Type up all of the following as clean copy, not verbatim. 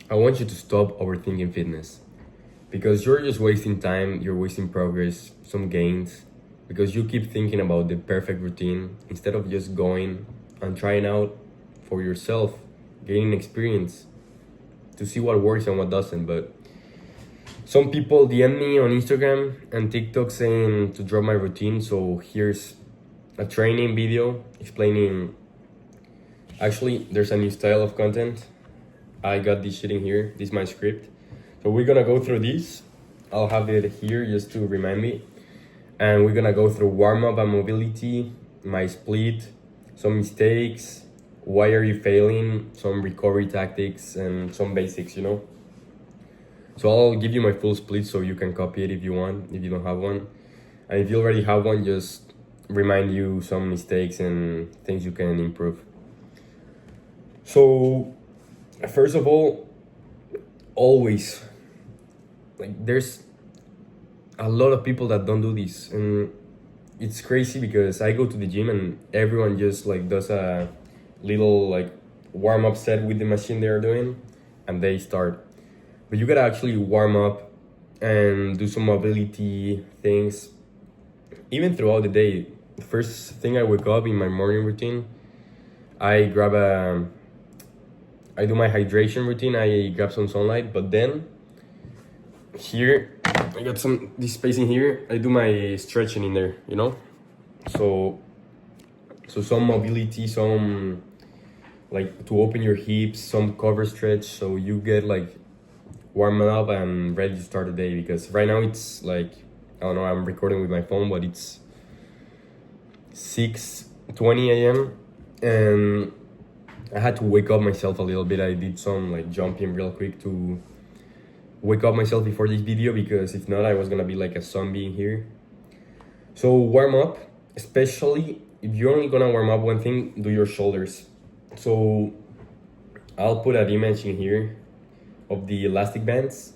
I want you to stop overthinking fitness because you're just wasting time, you're wasting progress, some gains, because you keep thinking about the perfect routine instead of just going and trying out for yourself, gaining experience to see what works and what doesn't. But some people DM me on Instagram and TikTok saying to drop my routine, so here's a training video explaining. Actually, there's a new style of content. I got this shit in here. This is my script. So we're gonna go through this. I'll have it here just to remind me. And we're gonna go through warm up and mobility, my split, some mistakes, why are you failing, some recovery tactics, and some basics. So I'll give you my full split so you can copy it if you want, if you don't have one. And if you already have one, just remind you some mistakes and things you can improve. So, first of all, always, there's a lot of people that don't do this, and it's crazy because I go to the gym and everyone just does a little warm up set with the machine they're doing, and they start. But you gotta actually warm up and do some mobility things, even throughout the day. The first thing I wake up in my morning routine, I grab a I do my hydration routine, I grab some sunlight, but then here I got this space in here, I do my stretching in there. So some mobility, some to open your hips, some cover stretch, so you get warm up and ready to start the day. Because right now it's I don't know, I'm recording with my phone, but it's 6:20 a.m. and I had to wake up myself a little bit. I did some jumping real quick to wake up myself before this video, because if not I was gonna be like a zombie in here. So warm up, especially if you're only gonna warm up one thing, do your shoulders. So I'll put an image in here of the elastic bands,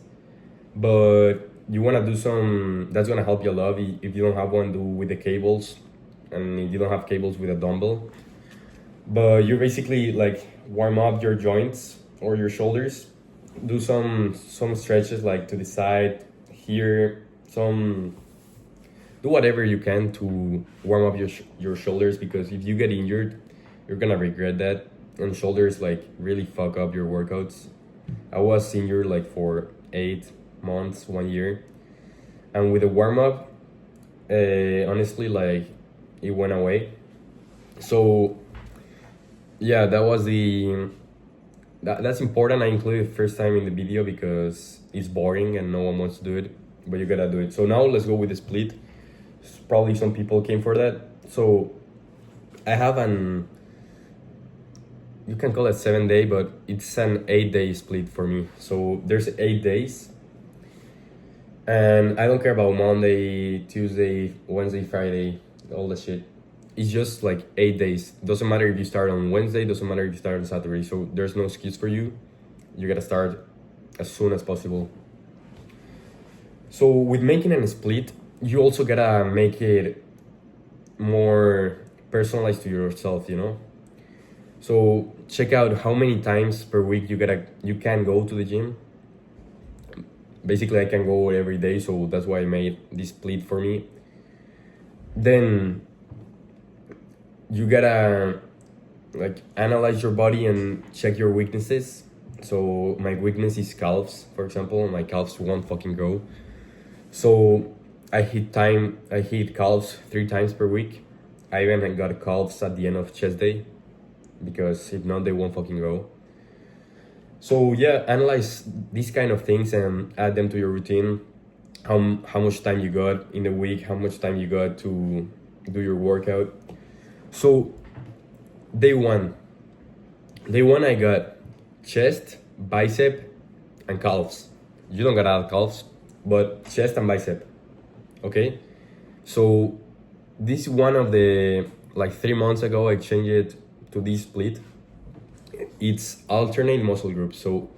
but you wanna do some, that's gonna help you a lot. If you don't have one, do with the cables, and if you don't have cables, with a dumbbell. But you basically warm up your joints or your shoulders, do some stretches to the side here, do whatever you can to warm up your shoulders, because if you get injured, you're gonna regret that. And shoulders really fuck up your workouts. I was injured for 8 months, 1 year, and with the warm up, honestly, it went away. So yeah, that's important. I included it first time in the video because it's boring and no one wants to do it, but you gotta do it. So now let's go with the split. Probably some people came for that. So I have you can call it 7-day, but it's an 8-day split for me. So there's 8 days, and I don't care about Monday, Tuesday, Wednesday, Friday, all that shit. It's just 8 days. Doesn't matter if you start on Wednesday, doesn't matter if you start on Saturday. So there's no excuse for you. You gotta start as soon as possible. So with making a split, you also gotta make it more personalized to yourself. So check out how many times per week you can go to the gym. Basically, I can go every day, so that's why I made this split for me. Then you gotta analyze your body and check your weaknesses. So my weakness is calves, for example. My calves won't fucking grow. So I hit calves 3 times per week. I even got calves at the end of chest day, because if not, they won't fucking grow. So yeah, analyze these kind of things and add them to your routine. How much time you got in the week, how much time you got to do your workout. So day one I got chest, bicep, and calves. You don't gotta add calves, but chest and bicep. Okay, so this one of the 3 months ago I changed it to this split. It's alternate muscle groups. So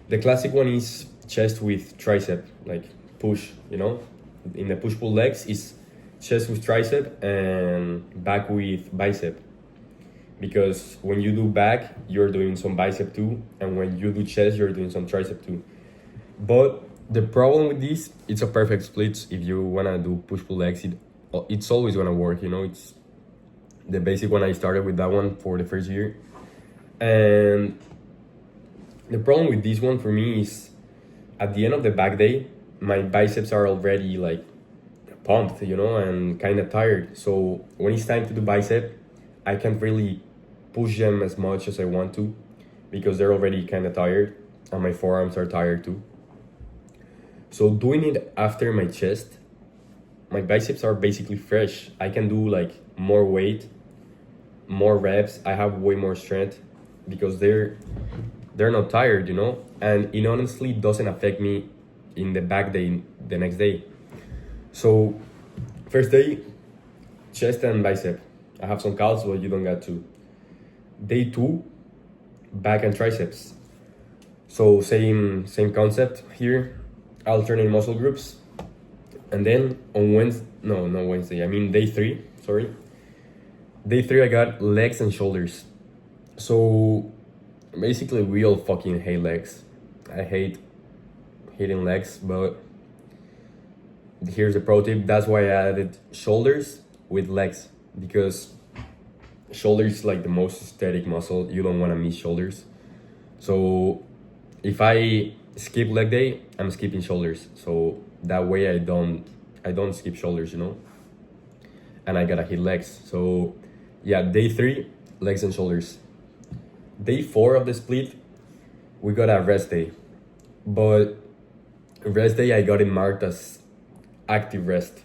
the classic one is chest with tricep, push, in the push-pull legs is chest with tricep and back with bicep. because when you do back, you're doing some bicep too, and when you do chest, you're doing some tricep too. But the problem with this, it's a perfect split. If you wanna do push pull legs, it's always gonna work. You know, it's the basic one. I started with that one for the first year, and the problem with this one for me is at the end of the back day, my biceps are already like pumped, you know, and kind of tired. So when it's time to do bicep, I can't really push them as much as I want to because they're already kind of tired and my forearms are tired too. So doing it after my chest, my biceps are basically fresh. I can do like more weight, more reps. I have way more strength because they're not tired, you know, and it honestly doesn't affect me in the back day the next day. So first day, chest and bicep. I have some calves, but you don't got to. Day two, back and triceps. So same concept here, alternate muscle groups. And then on Wednesday, no, not Wednesday, I mean day three, sorry. Day three, I got legs and shoulders. So basically, we all fucking hate legs. I hate hitting legs, but here's a pro tip. That's why I added shoulders with legs, because shoulders is like the most aesthetic muscle. You don't want to miss shoulders. So if I skip leg day, I'm skipping shoulders. So that way I don't skip shoulders, you know. And I gotta hit legs. So yeah, day three, legs and shoulders. Day four of the split, we got a rest day. But rest day, I got it marked as active rest.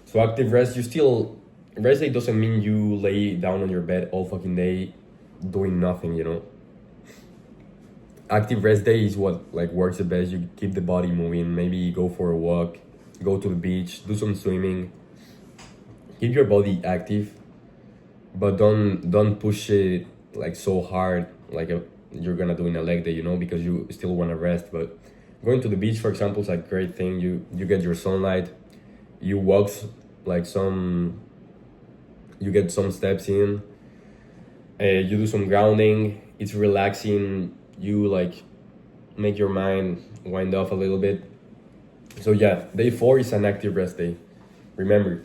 So active rest, rest day doesn't mean you lay down on your bed all fucking day doing nothing, you know. Active rest day is what like works the best. You keep the body moving, maybe go for a walk, go to the beach, do some swimming. Keep your body active, but don't push it like so hard like you're gonna do in a leg day, you know, because you still want to rest. But going to the beach, for example, is a great thing. You get your sunlight, you walk like you get some steps in, you do some grounding. It's relaxing. You like make your mind wind off a little bit. So yeah, day four is an active rest day. Remember,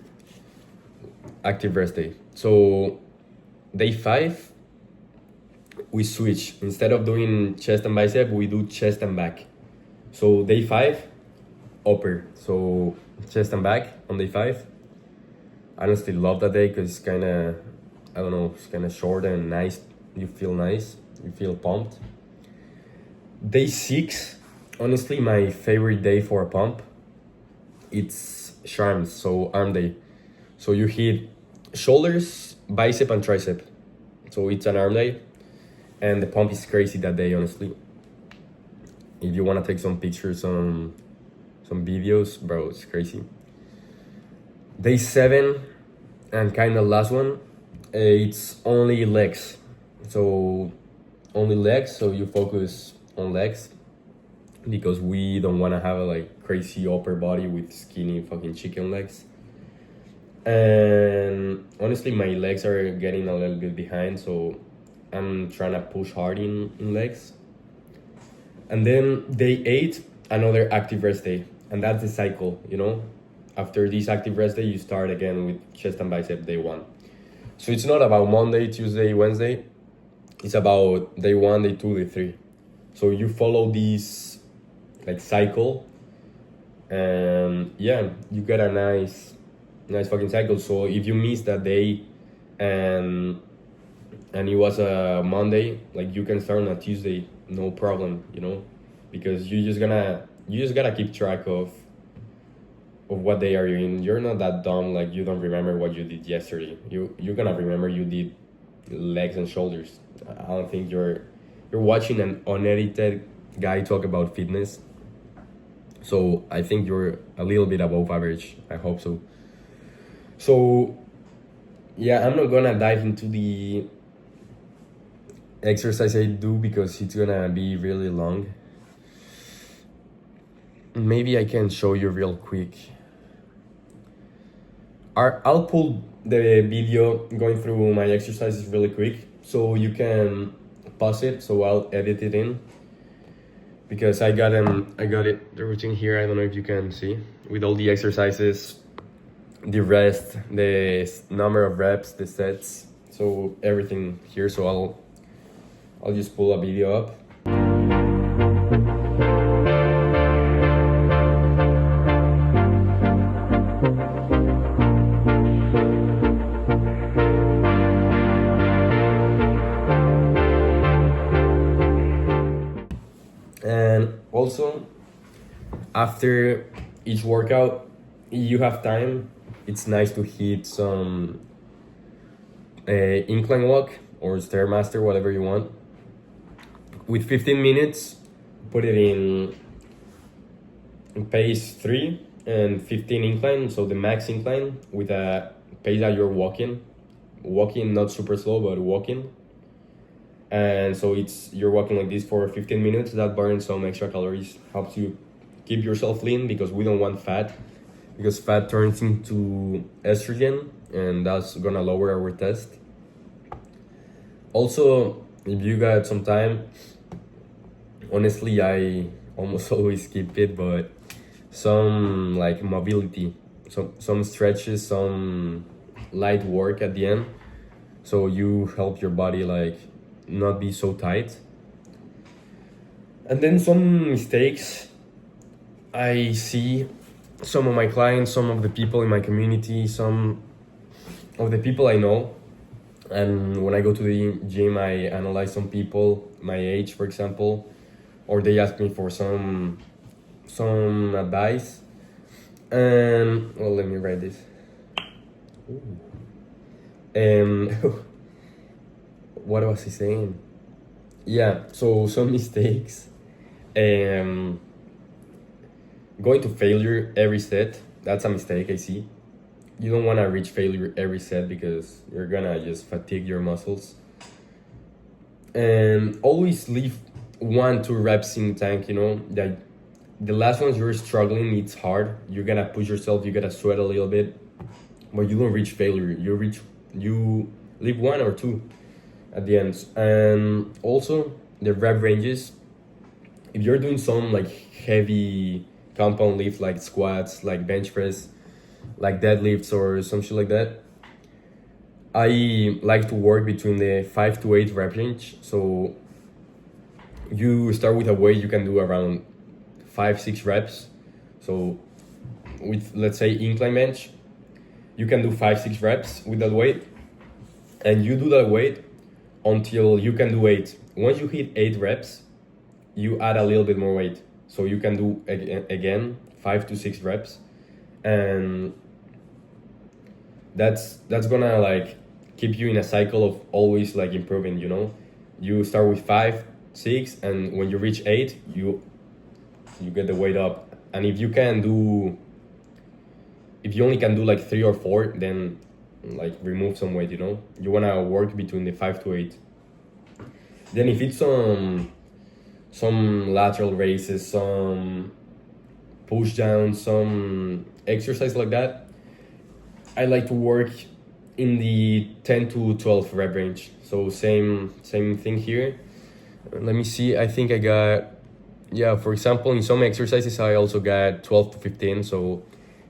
active rest day. So day five, we switch. Instead of doing chest and bicep, we do chest and back. So day five, upper. So chest and back on day five. I honestly love that day because it's kind of, I don't know, it's kind of short and nice. You feel nice. You feel pumped. Day six, honestly, my favorite day for a pump, it's SHARMs, so arm day. So you hit shoulders, bicep, and tricep. So it's an arm day, and the pump is crazy that day, honestly. If you want to take some pictures, some videos, bro, it's crazy. Day seven, and kind of last one, it's only legs. So only legs, so you focus on legs because we don't want to have a like crazy upper body with skinny fucking chicken legs. And honestly, my legs are getting a little bit behind, so I'm trying to push hard in legs. And then day eight, another active rest day, and that's the cycle, you know. After this active rest day, you start again with chest and bicep day one. So it's not about Monday, Tuesday, Wednesday. It's about day one, day two, day three. So you follow this like cycle, and yeah, you get a nice fucking cycle. So if you miss that day, and it was a Monday, like you can start on a Tuesday, no problem, you know, because you just gotta keep track of what day are you in. You're not that dumb, like you don't remember what you did yesterday. You're gonna remember you did legs and shoulders. I don't think you're watching an unedited guy talk about fitness. So I think you're a little bit above average. I hope so. So yeah, I'm not gonna dive into the exercise I do because it's gonna be really long. Maybe I can show you real quick. I'll pull the video going through my exercises really quick, so you can pause it. So I'll edit it in because I got it the routine here. I don't know if you can see with all the exercises, the rest, the number of reps, the sets, so everything here. So I'll just pull a video up. And also, after each workout, you have time. It's nice to hit some incline walk or stairmaster, whatever you want. With 15 minutes, put it in pace 3 and 15 incline, so the max incline with a pace that you're walking not super slow but walking. And so you're walking like this for 15 minutes. That burns some extra calories, helps you keep yourself lean because we don't want fat, because fat turns into estrogen and that's gonna lower our test. Also, if you got some time, honestly I almost always skip it, but some like mobility, some stretches, some light work at the end, so you help your body like not be so tight. And then some mistakes I see some of my clients, some of the people in my community, some of the people I know. And when I go to the gym, I analyze some people my age, for example, or they ask me for some advice. And well, let me write this. What was I saying? Yeah, so some mistakes. Going to failure every set, that's a mistake I see. You don't want to reach failure every set because you're gonna just fatigue your muscles. And always leave 1-2 reps in the tank, you know, that the last ones you're struggling, it's hard. You're gonna push yourself, you gotta sweat a little bit, but you don't reach failure. You leave 1 or 2 at the end. And also the rep ranges. If you're doing some like heavy compound lift, like squats, like bench press, like deadlifts or some shit like that, I like to work between the 5 to 8 rep range. So you start with a weight you can do around 5-6 reps. So with, let's say, incline bench, you can do 5-6 reps with that weight, and you do that weight until you can do 8. Once you hit 8 reps, you add a little bit more weight, so you can do again 5 to 6 reps. And that's gonna like keep you in a cycle of always like improving, you know. You start with 5, 6, and when you reach 8, you get the weight up. And if you only can do like 3 or 4, then like remove some weight, you know. You want to work between the 5 to 8. Then if it's some lateral raises, some push downs, some exercise like that, I like to work in the 10 to 12 rep range. So same thing here. Let me see, I think I got, yeah, for example, in some exercises I also got 12 to 15. So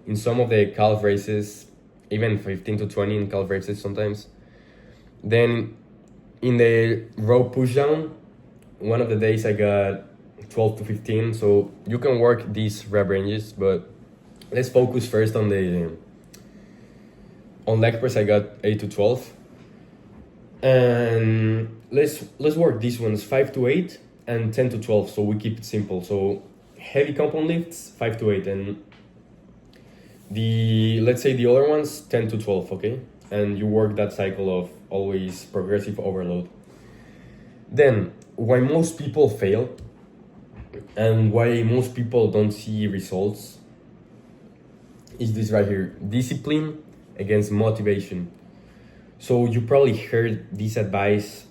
in some of the calf raises, even 15 to 20 in calf raises sometimes. Then in the row push down, one of the days I got 12 to 15. So you can work these rep ranges, but let's focus first on leg press. I got 8 to 12. And let's work these ones 5 to 8 and 10 to 12, so we keep it simple. So heavy compound lifts 5 to 8, and let's say the other ones 10 to 12, okay? And you work that cycle of always progressive overload. Then why most people fail and why most people don't see results is this right here: discipline against motivation. So you probably heard this advice.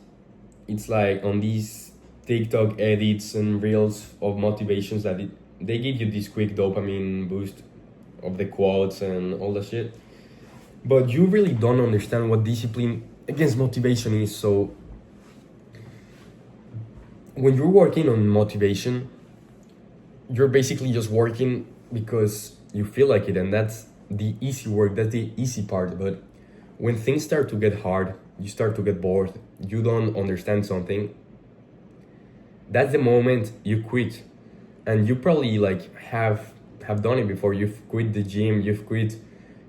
It's like on these TikTok edits and reels of motivations that they give you this quick dopamine boost of the quotes and all that shit. But you really don't understand what discipline against motivation is. So when you're working on motivation, you're basically just working because you feel like it, and that's the easy work, that's the easy part. But when things start to get hard, you start to get bored, you don't understand something, that's the moment you quit. And you probably like have done it before. You've quit the gym, you've quit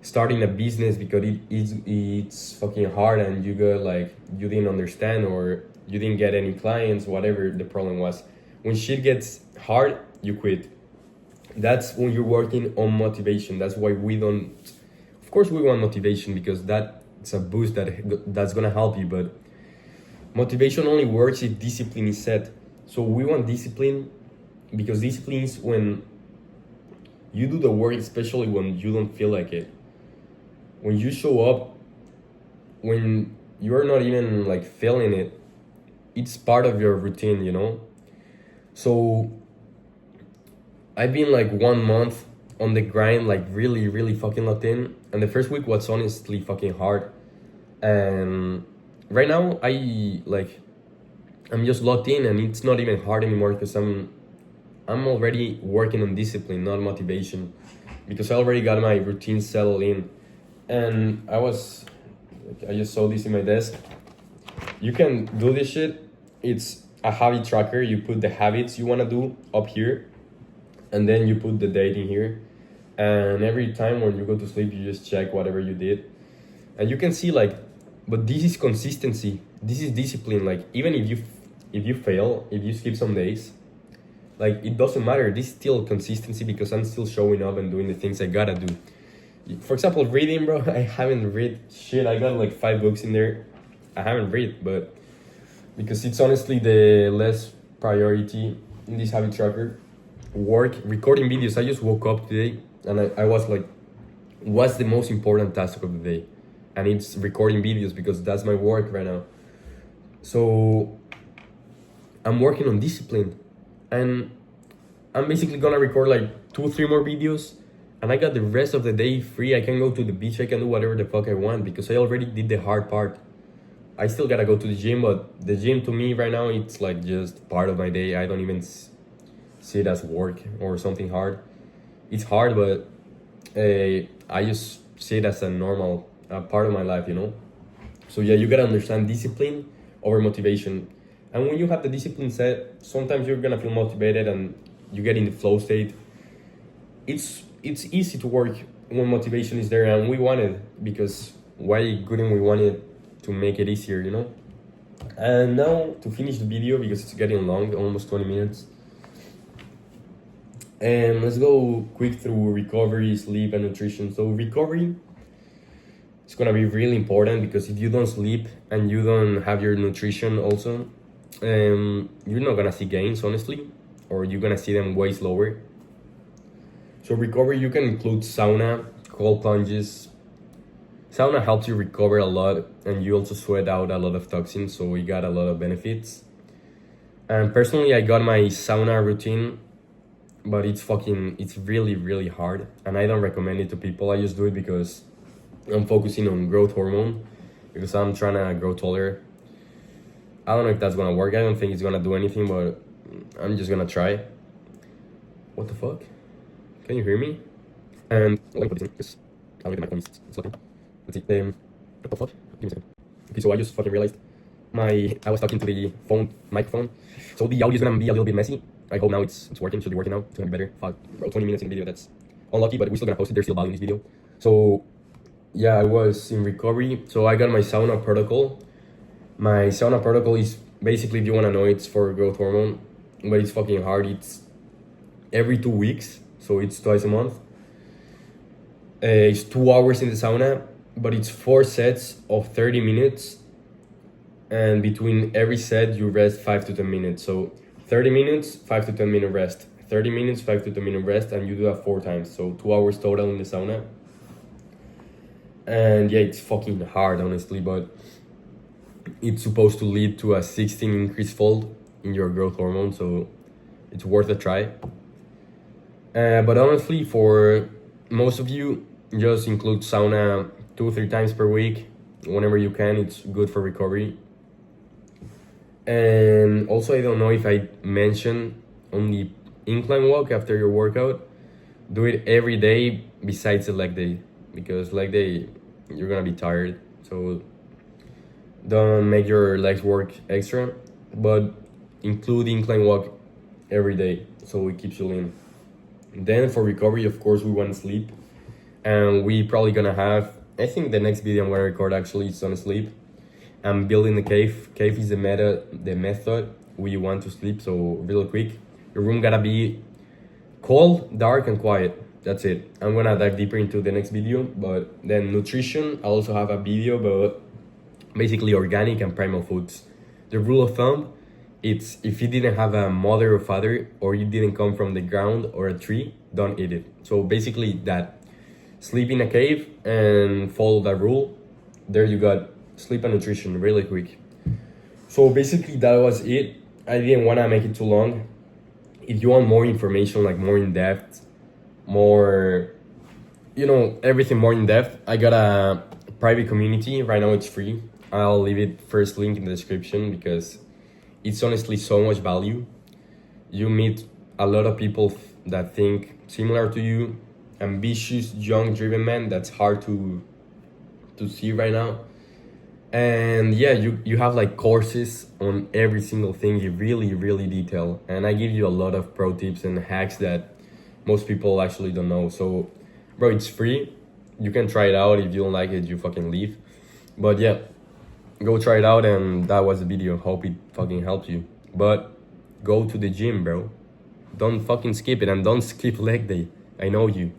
starting a business because it's fucking hard, and you got like, you didn't understand, or you didn't get any clients, whatever the problem was. When shit gets hard, you quit. That's when you're working on motivation. That's why we don't, of course we want motivation because that's a boost that's gonna help you, but motivation only works if discipline is set. So we want discipline because discipline is when you do the work, especially when you don't feel like it. When you show up, when you're not even like feeling it, it's part of your routine, you know? So I've been like 1 month on the grind, like really, really fucking locked in. And the first week was honestly fucking hard. And right now I'm just locked in, and it's not even hard anymore because I'm already working on discipline, not motivation, because I already got my routine settled in. And I just saw this in my desk. You can do this shit. It's a habit tracker. You put the habits you want to do up here, and then you put the date in here. And every time when you go to sleep, you just check whatever you did. And you can see like, but this is consistency. This is discipline. Like even if you fail, if you skip some days, like it doesn't matter. This is still consistency because I'm still showing up and doing the things I gotta do. For example, reading, bro. I haven't read shit. I got like 5 books in there. I haven't read, but because it's honestly the less priority in this habit tracker. Work, recording videos. I just woke up today and I was like, what's the most important task of the day? And it's recording videos because that's my work right now. So I'm working on discipline, and I'm basically gonna record like 2-3 more videos, and I got the rest of the day free. I can go to the beach, I can do whatever the fuck I want because I already did the hard part. I still gotta go to the gym, but the gym to me right now, it's like just part of my day. I don't even see it as work or something hard. It's hard, but I just see it as a normal part of my life, you know? So yeah, you gotta understand discipline over motivation. And when you have the discipline set, sometimes you're gonna feel motivated and you get in the flow state. It's easy to work when motivation is there, and we want it because why couldn't we want it to make it easier, you know? And now to finish the video because it's getting long, almost 20 minutes. And let's go quick through recovery, sleep, and nutrition. So recovery, it's gonna be really important because if you don't sleep and you don't have your nutrition also, you're not gonna see gains, honestly, or you're gonna see them way slower. So recovery, you can include sauna, cold plunges. Sauna helps you recover a lot, and you also sweat out a lot of toxins, so you got a lot of benefits. And personally, I got my sauna routine, but it's really, really hard, and I don't recommend it to people. I just do it because I'm focusing on growth hormone, because I'm trying to grow taller. I don't know if that's gonna work. I don't think it's gonna do anything, but I'm just gonna try. What the fuck? Can you hear me? And let me put this in, because I don't get my phone. It's looking. Let's see. What the fuck? Give me a second. Okay, so I just fucking realized I was talking to the microphone, so the audio is gonna be a little bit messy. I hope now it's working. Should be working now. It's gonna be better. Fuck, bro, 20 minutes in the video. That's unlucky, but we're still gonna post it. There's still value in this video. So yeah, I was in recovery. So I got my sauna protocol. My sauna protocol is basically, if you wanna know, it's for growth hormone, but it's fucking hard. It's every 2 weeks, so it's twice a month. It's 2 hours in the sauna, but it's 4 sets of 30 minutes. And between every set, you rest 5 to 10 minutes. So 30 minutes, 5 to 10 minute rest. 30 minutes, 5 to 10 minute rest, and you do that 4 times. So 2 hours total in the sauna. And yeah, it's fucking hard, honestly, but it's supposed to lead to a 16 increase fold in your growth hormone, so it's worth a try. But honestly, for most of you, just include sauna 2-3 times per week, whenever you can. It's good for recovery. And also, I don't know if I mentioned on the incline walk after your workout, do it every day besides the leg day, because leg day you're gonna be tired. So don't make your legs work extra, but include incline walk every day so it keeps you lean. Then for recovery, of course, we want to sleep, and we probably gonna have. I think the next video I'm gonna record actually is on sleep. I'm building the cave. Cave is the method we want to sleep. So real quick, your room gotta be cold, dark, and quiet. That's it. I'm gonna dive deeper into the next video. But then nutrition, I also have a video, but basically organic and primal foods. The rule of thumb, it's if you didn't have a mother or father, or you didn't come from the ground or a tree, don't eat it. So basically that, sleep in a cave and follow that rule. There you got sleep and nutrition really quick. So basically that was it. I didn't want to make it too long. If you want more information, like more in depth, more, everything more in depth, I got a private community. Right now it's free. I'll leave it first link in the description because it's honestly so much value. You meet a lot of people that think similar to you, ambitious, young, driven men. That's hard to see right now. And yeah, you have like courses on every single thing. You really detail, and I give you a lot of pro tips and hacks that most people actually don't know. So bro, it's free. You can try it out. If you don't like it, you fucking leave. But yeah, go try it out. And that was the video. Hope it fucking helps you. But go to the gym, bro. Don't fucking skip it, and don't skip leg day. I know you.